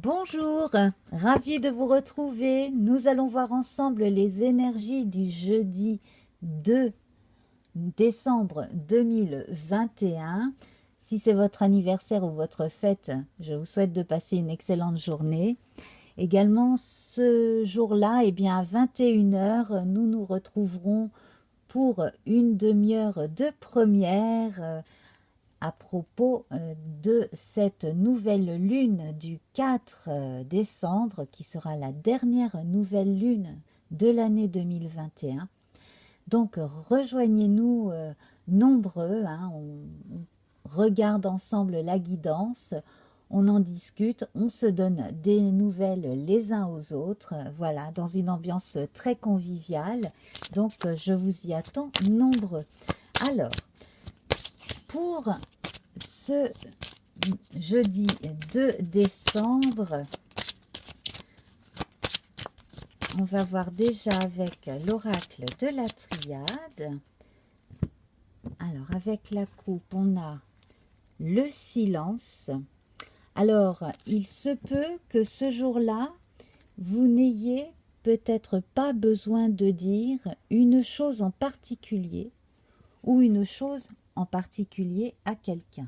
Bonjour, ravi de vous retrouver. Nous allons voir ensemble les énergies du jeudi 2 décembre 2021. Si c'est votre anniversaire ou votre fête, je vous souhaite de passer une excellente journée. Également, ce jour-là, à 21 heures, nous nous retrouverons pour une demi-heure de première à propos de cette nouvelle lune du 4 décembre, qui sera la dernière nouvelle lune de l'année 2021. Donc, rejoignez-nous nombreux, on regarde ensemble la guidance, on en discute, on se donne des nouvelles les uns aux autres, voilà, dans une ambiance très conviviale. Donc, je vous y attends nombreux. Alors, pour ce jeudi 2 décembre, on va voir déjà avec l'oracle de la triade. Alors, avec la coupe, on a le silence. Alors, il se peut que ce jour-là, vous n'ayez peut-être pas besoin de dire une chose en particulier ou une chose en particulier à quelqu'un.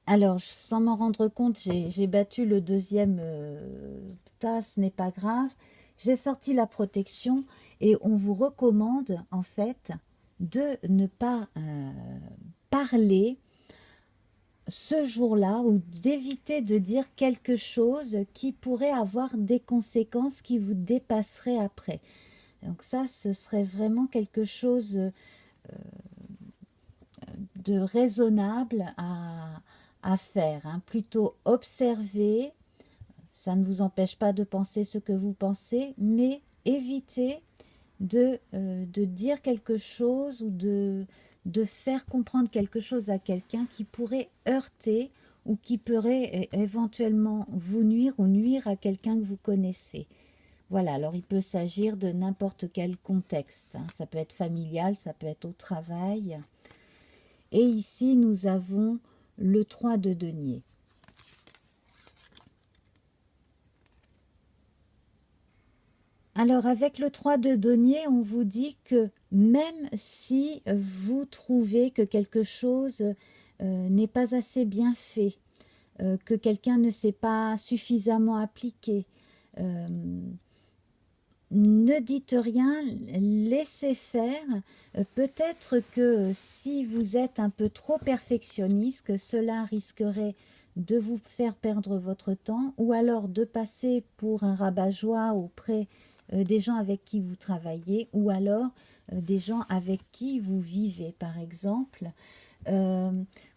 Alors, sans m'en rendre compte, j'ai battu le deuxième tas, ce n'est pas grave. J'ai sorti la protection et on vous recommande en fait de ne pas parler ce jour-là ou d'éviter de dire quelque chose qui pourrait avoir des conséquences qui vous dépasseraient après. Donc ça, ce serait vraiment quelque chose de raisonnable à faire, hein. Plutôt observer, ça ne vous empêche pas de penser ce que vous pensez, mais évitez de dire quelque chose ou de faire comprendre quelque chose à quelqu'un qui pourrait heurter ou qui pourrait éventuellement vous nuire ou nuire à quelqu'un que vous connaissez. Voilà, alors il peut s'agir de n'importe quel contexte, hein. Ça peut être familial, ça peut être au travail. Et ici, nous avons le 3 de denier. Alors, avec le 3 de denier, on vous dit que même si vous trouvez que quelque chose n'est pas assez bien fait, que quelqu'un ne s'est pas suffisamment appliqué, ne dites rien, laissez faire. Peut-être que si vous êtes un peu trop perfectionniste, que cela risquerait de vous faire perdre votre temps ou alors de passer pour un rabat-joie auprès des gens avec qui vous travaillez ou alors des gens avec qui vous vivez, par exemple.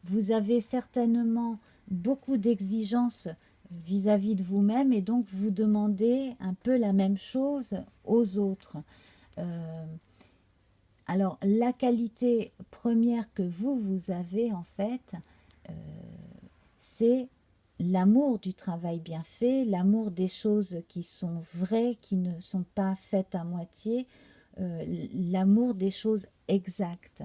Vous avez certainement beaucoup d'exigences vis-à-vis de vous-même et donc vous demandez un peu la même chose aux autres. Alors la qualité première que vous avez en fait, c'est l'amour du travail bien fait, l'amour des choses qui sont vraies, qui ne sont pas faites à moitié, l'amour des choses exactes.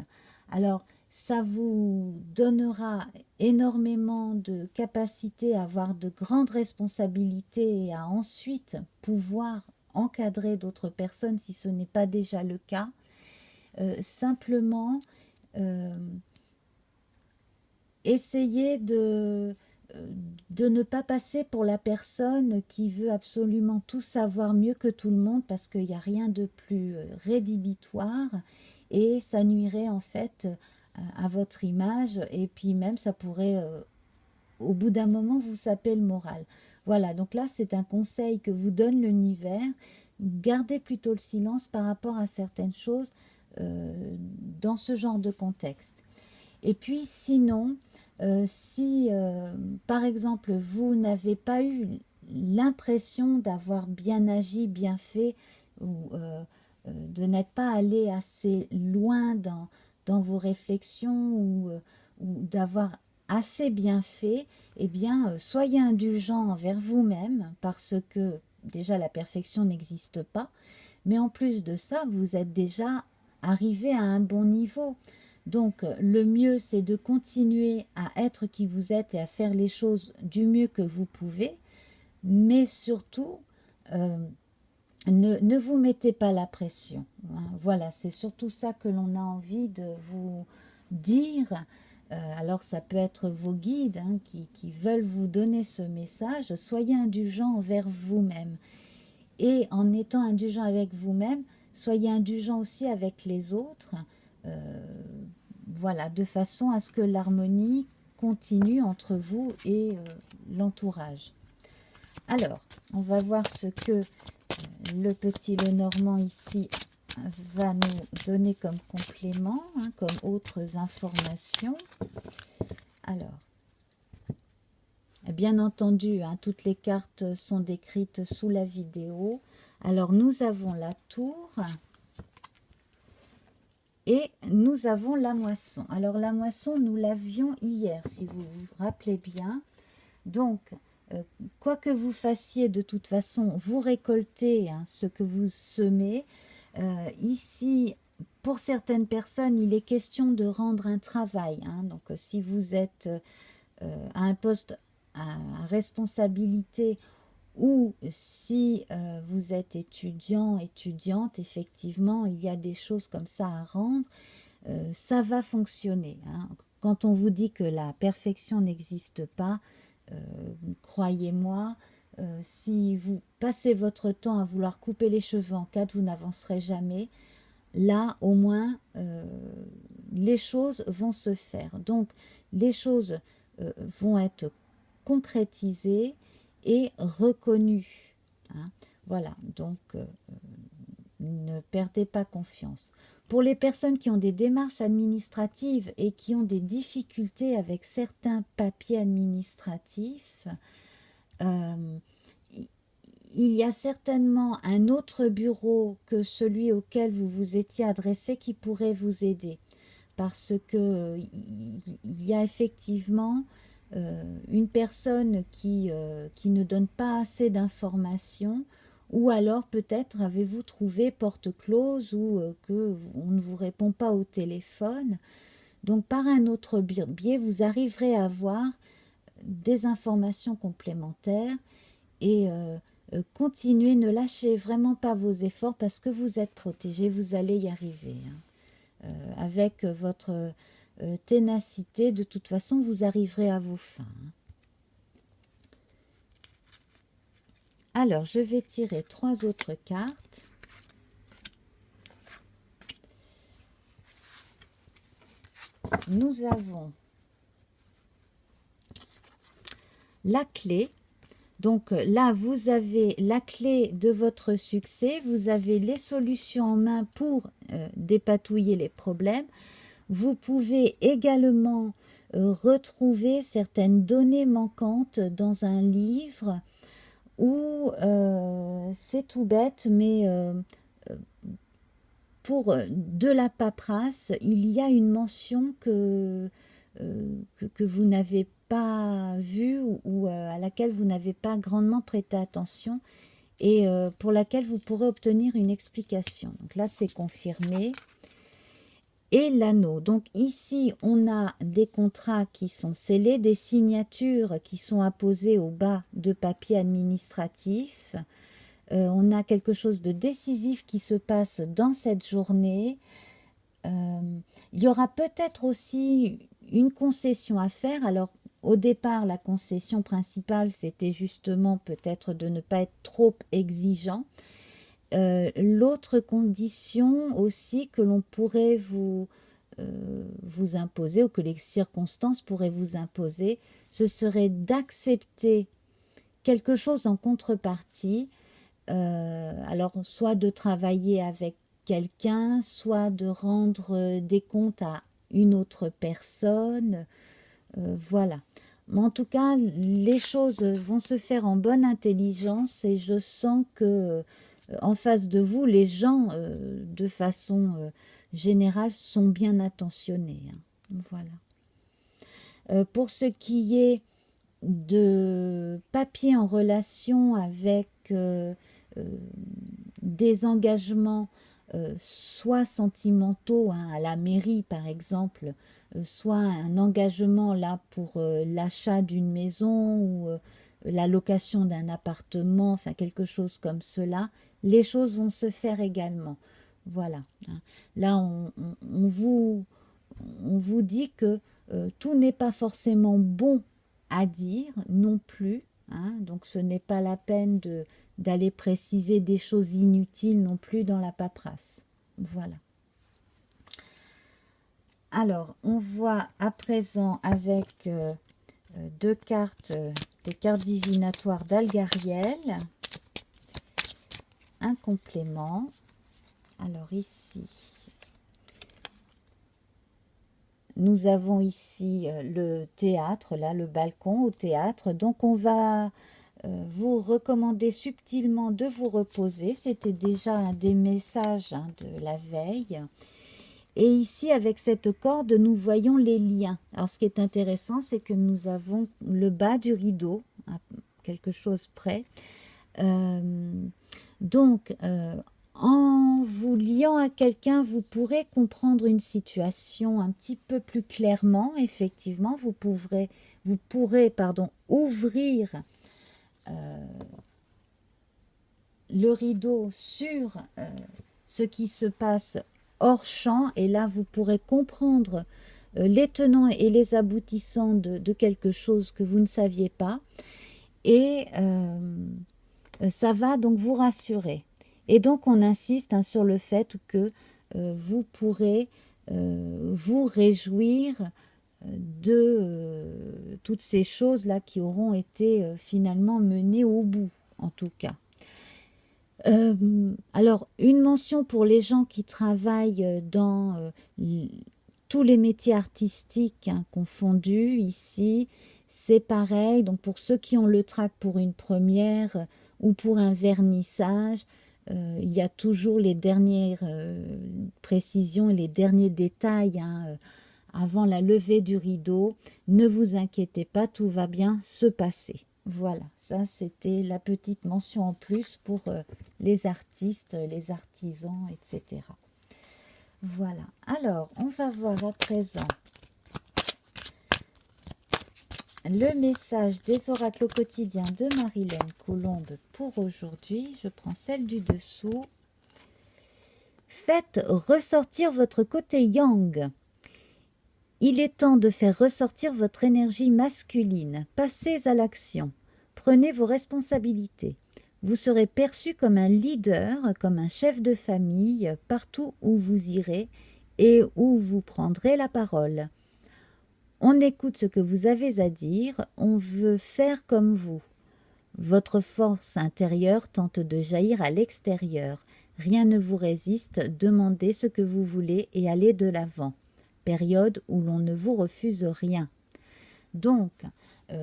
Alors, ça vous donnera énormément de capacité à avoir de grandes responsabilités et à ensuite pouvoir encadrer d'autres personnes si ce n'est pas déjà le cas. Simplement, essayez de ne pas passer pour la personne qui veut absolument tout savoir mieux que tout le monde parce qu'il n'y a rien de plus rédhibitoire et ça nuirait en fait à votre image et puis même ça pourrait au bout d'un moment vous saper le moral. Voilà, donc là c'est un conseil que vous donne l'univers. Gardez plutôt le silence par rapport à certaines choses dans ce genre de contexte. Et puis sinon, si par exemple vous n'avez pas eu l'impression d'avoir bien agi, bien fait, ou de n'être pas allé assez loin dans vos réflexions ou d'avoir assez bien fait, eh bien soyez indulgent envers vous-même parce que déjà la perfection n'existe pas, mais en plus de ça, vous êtes déjà arrivé à un bon niveau. Donc, le mieux, c'est de continuer à être qui vous êtes et à faire les choses du mieux que vous pouvez, mais surtout, ne vous mettez pas la pression. Hein. Voilà, c'est surtout ça que l'on a envie de vous dire. Alors, ça peut être vos guides hein, qui veulent vous donner ce message. Soyez indulgents envers vous-même. Et en étant indulgent avec vous-même, soyez indulgent aussi avec les autres. Voilà, de façon à ce que l'harmonie continue entre vous et l'entourage. Alors, on va voir ce que le petit Lenormand ici va nous donner comme complément, hein, comme autres informations. Alors, bien entendu, hein, toutes les cartes sont décrites sous la vidéo. Alors, nous avons la tour et nous avons la moisson. Alors, la moisson, nous l'avions hier, si vous vous rappelez bien. Donc, quoi que vous fassiez, de toute façon, vous récoltez hein, ce que vous semez. Ici, pour certaines personnes, il est question de rendre un travail. Hein. Donc, si vous êtes à un poste à responsabilité ou si vous êtes étudiant, étudiante, effectivement, il y a des choses comme ça à rendre. Ça va fonctionner. Hein. Quand on vous dit que la perfection n'existe pas, croyez-moi, si vous passez votre temps à vouloir couper les cheveux en quatre, vous n'avancerez jamais. Là, au moins, les choses vont se faire. Donc, les choses vont être concrétisées et reconnues. Hein. Voilà, donc ne perdez pas confiance. Pour les personnes qui ont des démarches administratives et qui ont des difficultés avec certains papiers administratifs, il y a certainement un autre bureau que celui auquel vous vous étiez adressé qui pourrait vous aider. Parce que il y a effectivement une personne qui ne donne pas assez d'informations, ou alors peut-être avez-vous trouvé porte close ou que on ne vous répond pas au téléphone. Donc par un autre biais, vous arriverez à avoir des informations complémentaires et continuez, ne lâchez vraiment pas vos efforts parce que vous êtes protégé, vous allez y arriver. Hein. Avec votre ténacité, de toute façon, vous arriverez à vos fins. Hein. Alors, je vais tirer 3 autres cartes. Nous avons la clé. Donc là, vous avez la clé de votre succès. Vous avez les solutions en main pour dépatouiller les problèmes. Vous pouvez également retrouver certaines données manquantes dans un livre où c'est tout bête, mais pour de la paperasse, il y a une mention que vous n'avez pas vue ou à laquelle vous n'avez pas grandement prêté attention et pour laquelle vous pourrez obtenir une explication. Donc là, c'est confirmé. Et l'anneau. Donc ici, on a des contrats qui sont scellés, des signatures qui sont apposées au bas de papier administratif. On a quelque chose de décisif qui se passe dans cette journée. Il y aura peut-être aussi une concession à faire. Alors, au départ, la concession principale, c'était justement peut-être de ne pas être trop exigeant. L'autre condition aussi que l'on pourrait vous imposer, ou que les circonstances pourraient vous imposer, ce serait d'accepter quelque chose en contrepartie. Alors, soit de travailler avec quelqu'un, soit de rendre des comptes à une autre personne. Voilà. Mais en tout cas, les choses vont se faire en bonne intelligence et je sens que en face de vous, les gens, de façon générale, sont bien attentionnés. Hein. Voilà. Pour ce qui est de papiers en relation avec des engagements soit sentimentaux, hein, à la mairie par exemple, soit un engagement là pour l'achat d'une maison ou la location d'un appartement, enfin quelque chose comme cela, les choses vont se faire également. Voilà. Hein. Là, on vous dit que tout n'est pas forcément bon à dire non plus. Hein, donc ce n'est pas la peine d'aller préciser des choses inutiles non plus dans la paperasse. Voilà. Alors, on voit à présent avec deux cartes, des cartes divinatoires d'Algariel, un complément. Alors ici, nous avons ici le théâtre, là, le balcon au théâtre. Donc, on va vous recommander subtilement de vous reposer. C'était déjà un des messages, hein, de la veille. Et ici, avec cette corde, nous voyons les liens. Alors, ce qui est intéressant, c'est que nous avons le bas du rideau, à quelque chose près. Donc, en vous liant à quelqu'un, vous pourrez comprendre une situation un petit peu plus clairement. Effectivement, vous pourrez ouvrir le rideau sur ce qui se passe hors champ, et là vous pourrez comprendre les tenants et les aboutissants de quelque chose que vous ne saviez pas, et ça va donc vous rassurer. Et donc on insiste, hein, sur le fait que vous pourrez vous réjouir de toutes ces choses-là qui auront été finalement menées au bout, en tout cas. Alors, une mention pour les gens qui travaillent dans tous les métiers artistiques, hein, confondus, ici, c'est pareil. Donc, pour ceux qui ont le trac pour une première ou pour un vernissage, il y a toujours les dernières précisions et les derniers détails, hein, avant la levée du rideau. Ne vous inquiétez pas, tout va bien se passer. Voilà, ça c'était la petite mention en plus pour les artistes, les artisans, etc. Voilà, alors on va voir à présent le message des oracles au quotidien de Marilène Colombe pour aujourd'hui. Je prends celle du dessous. Faites ressortir votre côté yang. Il est temps de faire ressortir votre énergie masculine. Passez à l'action. Prenez vos responsabilités. Vous serez perçu comme un leader, comme un chef de famille, partout où vous irez et où vous prendrez la parole. On écoute ce que vous avez à dire, on veut faire comme vous. Votre force intérieure tente de jaillir à l'extérieur. Rien ne vous résiste, demandez ce que vous voulez et allez de l'avant. Période où l'on ne vous refuse rien. Donc,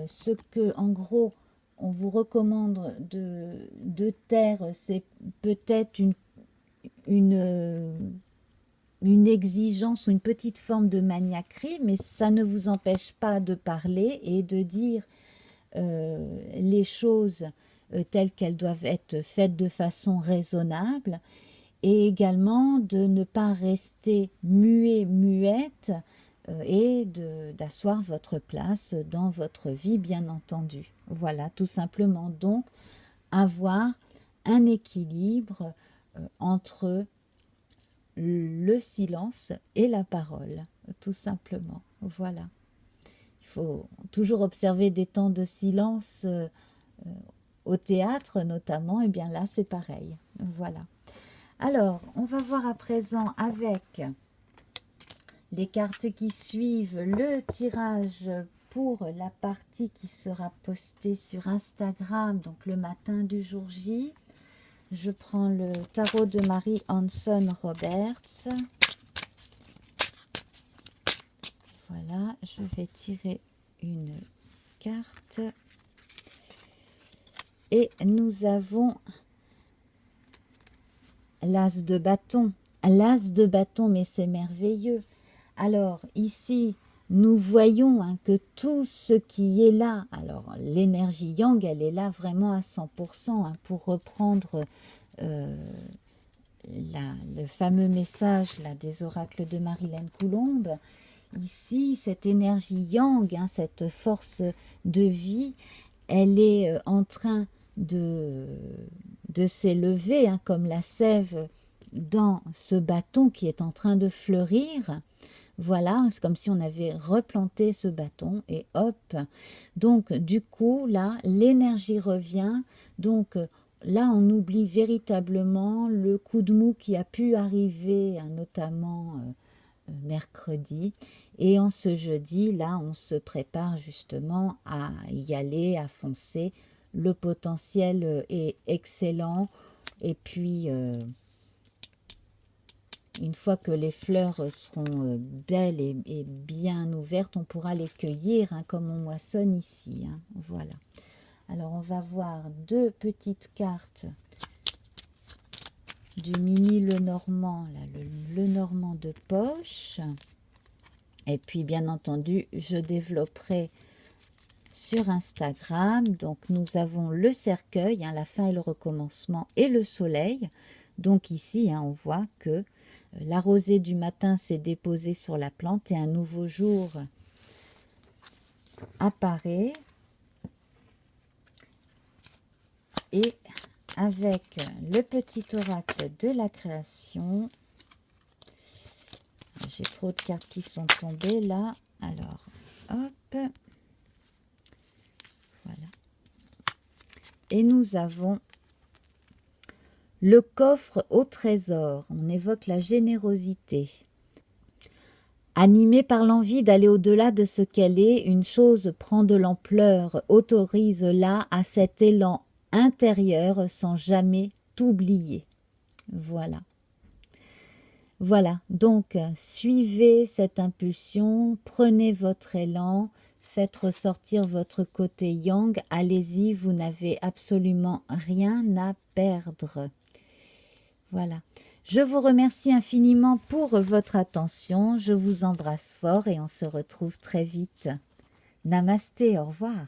ce que, en gros, on vous recommande de taire, c'est peut-être une exigence ou une petite forme de maniaquerie, mais ça ne vous empêche pas de parler et de dire les choses telles qu'elles doivent être faites de façon raisonnable, et également de ne pas rester muette, et d'asseoir votre place dans votre vie, bien entendu. Voilà, tout simplement. Donc, avoir un équilibre entre le silence et la parole, tout simplement. Voilà. Il faut toujours observer des temps de silence au théâtre, notamment. Et bien là, c'est pareil. Voilà. Alors, on va voir à présent avec les cartes qui suivent le tirage pour la partie qui sera postée sur Instagram, donc le matin du jour J. Je prends le tarot de Marie Hanson Roberts. Voilà, je vais tirer une carte. Et nous avons l'as de bâton. L'as de bâton, mais c'est merveilleux. Alors, ici, nous voyons hein, que tout ce qui est là, alors l'énergie yang, elle est là vraiment à 100%, hein, pour reprendre le fameux message là, des oracles de Marilyn Coulombe. Ici, cette énergie yang, hein, cette force de vie, elle est en train de s'élever, hein, comme la sève dans ce bâton qui est en train de fleurir. Voilà, c'est comme si on avait replanté ce bâton et hop. Donc, du coup, là, l'énergie revient. Donc, là, on oublie véritablement le coup de mou qui a pu arriver, hein, notamment mercredi. Et en ce jeudi, là, on se prépare justement à y aller, à foncer. Le potentiel est excellent. Et puis, une fois que les fleurs seront belles et bien ouvertes, on pourra les cueillir, hein, comme on moissonne ici. Hein. Voilà. Alors, on va voir deux petites cartes du mini Lenormand, là, le Lenormand de poche. Et puis, bien entendu, je développerai sur Instagram. Donc, nous avons le cercueil, hein, la fin et le recommencement, et le soleil. Donc, ici, hein, on voit que la rosée du matin s'est déposée sur la plante et un nouveau jour apparaît. Et avec le petit oracle de la création, j'ai trop de cartes qui sont tombées là. Alors, hop. Voilà. Et nous avons le coffre au trésor. On évoque la générosité. Animée par l'envie d'aller au-delà de ce qu'elle est, une chose prend de l'ampleur. Autorise-la à cet élan intérieur sans jamais t'oublier. Voilà. Voilà, donc suivez cette impulsion, prenez votre élan, faites ressortir votre côté yang, allez-y, vous n'avez absolument rien à perdre. Voilà. Je vous remercie infiniment pour votre attention, je vous embrasse fort et on se retrouve très vite. Namasté, au revoir.